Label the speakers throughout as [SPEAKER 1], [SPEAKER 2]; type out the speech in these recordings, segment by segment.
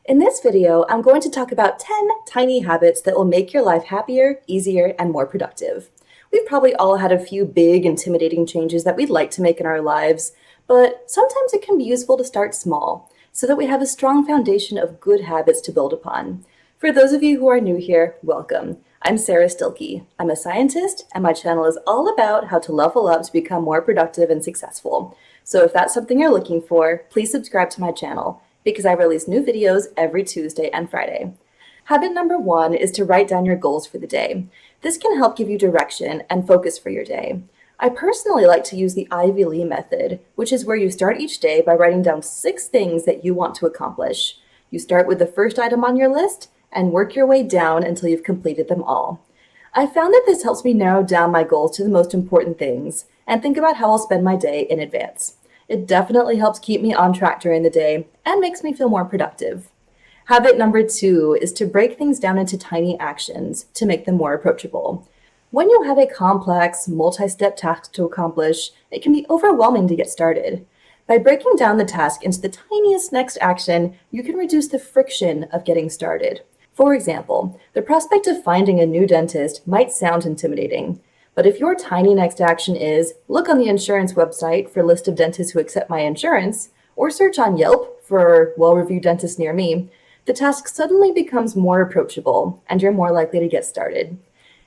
[SPEAKER 1] In this video, I'm going to talk about 10 tiny habits that will make your life happier, easier, and more productive. We've probably all had a few big, intimidating changes that we'd like to make in our lives, but sometimes it can be useful to start small so that we have a strong foundation of good habits to build upon. For those of you who are new here, welcome. I'm Sara Stilleke. I'm a scientist, and my channel is all about how to level up to become more productive and successful. So if that's something you're looking for, please subscribe to my channel, because I release new videos every Tuesday and Friday. Habit number 1 is to write down your goals for the day. This can help give you direction and focus for your day. I personally like to use the Ivy Lee method, which is where you start each day by writing down 6 things that you want to accomplish. You start with the first item on your list and work your way down until you've completed them all. I found that this helps me narrow down my goals to the most important things and think about how I'll spend my day in advance. It definitely helps keep me on track during the day and makes me feel more productive. Habit number 2 is to break things down into tiny actions to make them more approachable. When you have a complex, multi-step task to accomplish, it can be overwhelming to get started. By breaking down the task into the tiniest next action, you can reduce the friction of getting started. For example, the prospect of finding a new dentist might sound intimidating. But if your tiny next action is look on the insurance website for a list of dentists who accept my insurance, or search on Yelp for well-reviewed dentists near me, the task suddenly becomes more approachable and you're more likely to get started.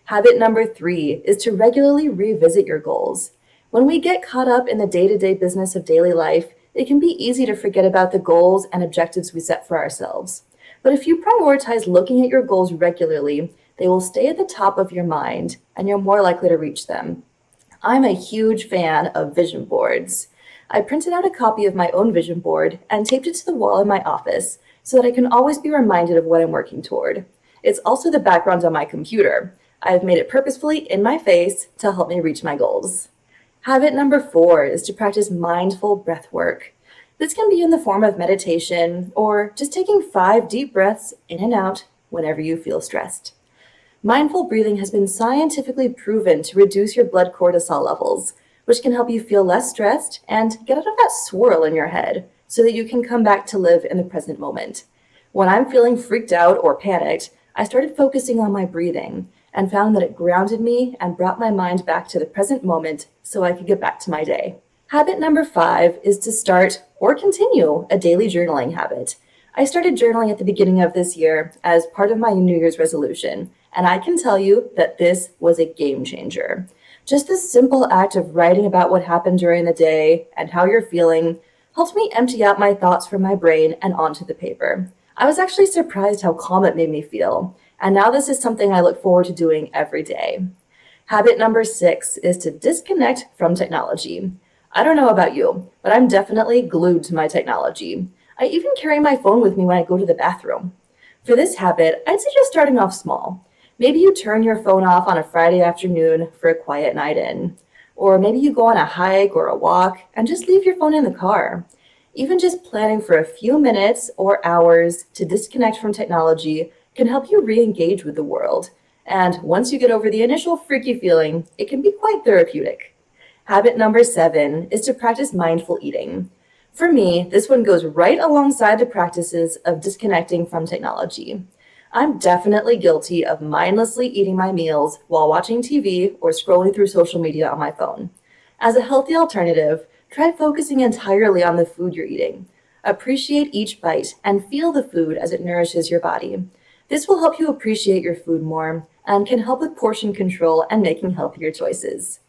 [SPEAKER 1] Habit number 3 is to regularly revisit your goals. When we get caught up in the day-to-day business of daily life, it can be easy to forget about the goals and objectives we set for ourselves. But if you prioritize looking at your goals regularly, they will stay at the top of your mind, and you're more likely to reach them. I'm a huge fan of vision boards. I printed out a copy of my own vision board and taped it to the wall in my office so that I can always be reminded of what I'm working toward. It's also the background on my computer. I've made it purposefully in my face to help me reach my goals. Habit number 4 is to practice mindful breath work. This can be in the form of meditation or just taking 5 deep breaths in and out whenever you feel stressed. Mindful breathing has been scientifically proven to reduce your blood cortisol levels, which can help you feel less stressed and get out of that swirl in your head so that you can come back to live in the present moment. When I'm feeling freaked out or panicked, I started focusing on my breathing and found that it grounded me and brought my mind back to the present moment so I could get back to my day. Habit number 5 is to start or continue a daily journaling habit. I started journaling at the beginning of this year as part of my New Year's resolution, and I can tell you that this was a game changer. Just the simple act of writing about what happened during the day and how you're feeling helped me empty out my thoughts from my brain and onto the paper. I was actually surprised how calm it made me feel, and now this is something I look forward to doing every day. Habit number 6 is to disconnect from technology. I don't know about you, but I'm definitely glued to my technology. I even carry my phone with me when I go to the bathroom. For this habit, I'd suggest starting off small. Maybe you turn your phone off on a Friday afternoon for a quiet night in. Or maybe you go on a hike or a walk and just leave your phone in the car. Even just planning for a few minutes or hours to disconnect from technology can help you re-engage with the world. And once you get over the initial freaky feeling, it can be quite therapeutic. Habit number 7 is to practice mindful eating. For me, this one goes right alongside the practices of disconnecting from technology. I'm definitely guilty of mindlessly eating my meals while watching TV or scrolling through social media on my phone. As a healthy alternative, try focusing entirely on the food you're eating. Appreciate each bite and feel the food as it nourishes your body. This will help you appreciate your food more and can help with portion control and making healthier choices.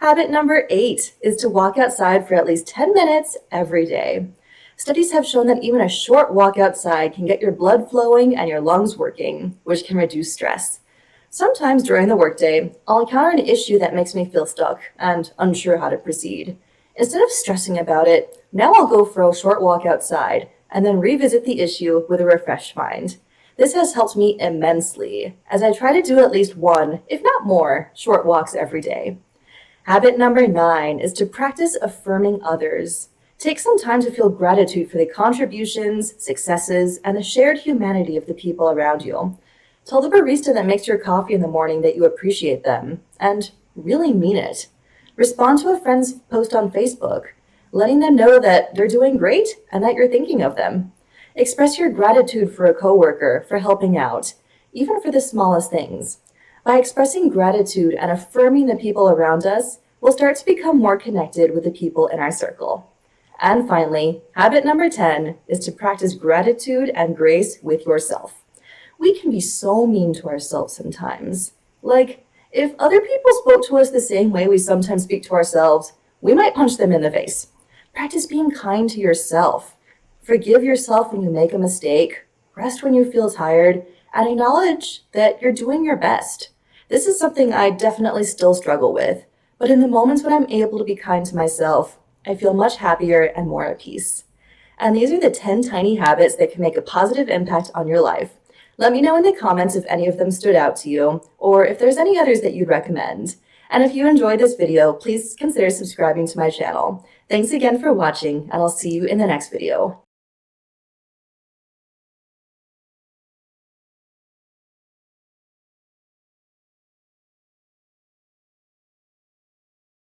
[SPEAKER 1] Habit number 8 is to walk outside for at least 10 minutes every day. Studies have shown that even a short walk outside can get your blood flowing and your lungs working, which can reduce stress. Sometimes during the workday, I'll encounter an issue that makes me feel stuck and unsure how to proceed. Instead of stressing about it, now I'll go for a short walk outside and then revisit the issue with a refreshed mind. This has helped me immensely, as I try to do at least 1, if not more, short walks every day. Habit number 9 is to practice affirming others. Take some time to feel gratitude for the contributions, successes, and the shared humanity of the people around you. Tell the barista that makes your coffee in the morning that you appreciate them, and really mean it. Respond to a friend's post on Facebook, letting them know that they're doing great and that you're thinking of them. Express your gratitude for a coworker for helping out, even for the smallest things. By expressing gratitude and affirming the people around us, we'll start to become more connected with the people in our circle. And finally, habit number 10 is to practice gratitude and grace with yourself. We can be so mean to ourselves sometimes. Like, if other people spoke to us the same way we sometimes speak to ourselves, we might punch them in the face. Practice being kind to yourself. Forgive yourself when you make a mistake, rest when you feel tired, and acknowledge that you're doing your best. This is something I definitely still struggle with, but in the moments when I'm able to be kind to myself, I feel much happier and more at peace. And these are the 10 tiny habits that can make a positive impact on your life. Let me know in the comments if any of them stood out to you, or if there's any others that you'd recommend. And if you enjoyed this video, please consider subscribing to my channel. Thanks again for watching, and I'll see you in the next video.